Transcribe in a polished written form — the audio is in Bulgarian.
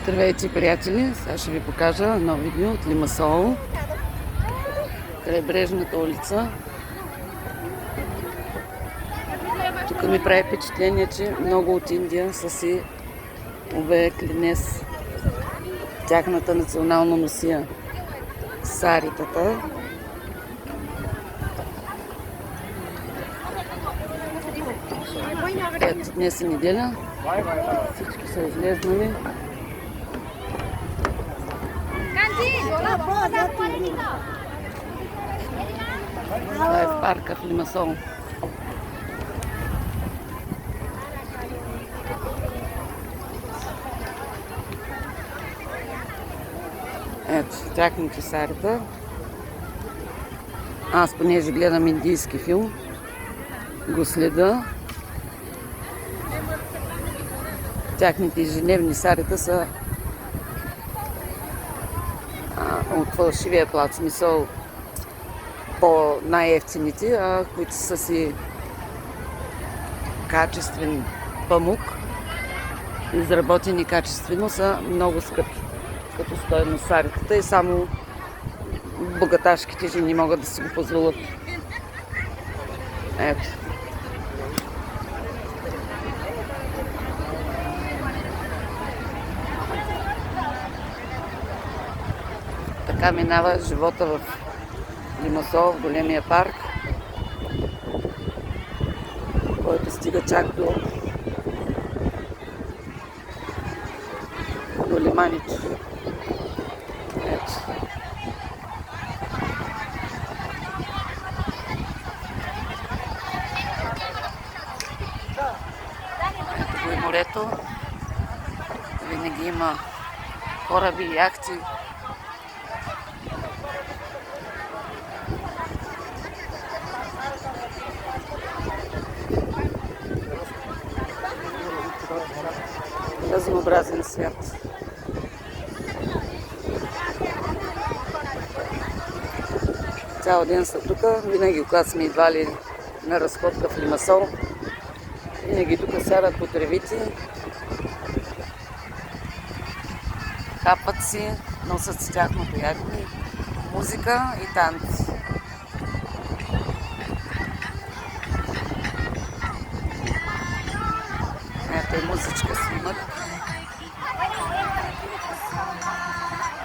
Здравейте, приятели! Сега ще ви покажа едно видео от Лимасол, крайбрежната улица. Тук ми прави впечатление, че много от Индия са си обекли днес тяхната национална носия – саритата. Ето, днес е неделя, всички са излезнали. Това е в парка в Лимасол. Ето, тяхните сарита. Аз, понеже гледам индийски филм, го следа. Тяхните ежедневни сарита са от фалшивия плат, смисъл по най-ефтините, а които са си качествен памук, изработени качествено, са много скъпи като стойност саритата и само богаташките жени могат да си го позволят. Ето. Така минава живота в Лимасол, в големия парк, който стига чак до лиманите. Ето. Ето го и морето. Винаги има кораби, яхти. Разнообразен свят. Цял ден са тук, винаги когато сме идвали на разходка в Лимасол, винаги тук сядат по тревите, хапат си, носят си тяхното ядене, музика и танци. Ето и музичка снимат.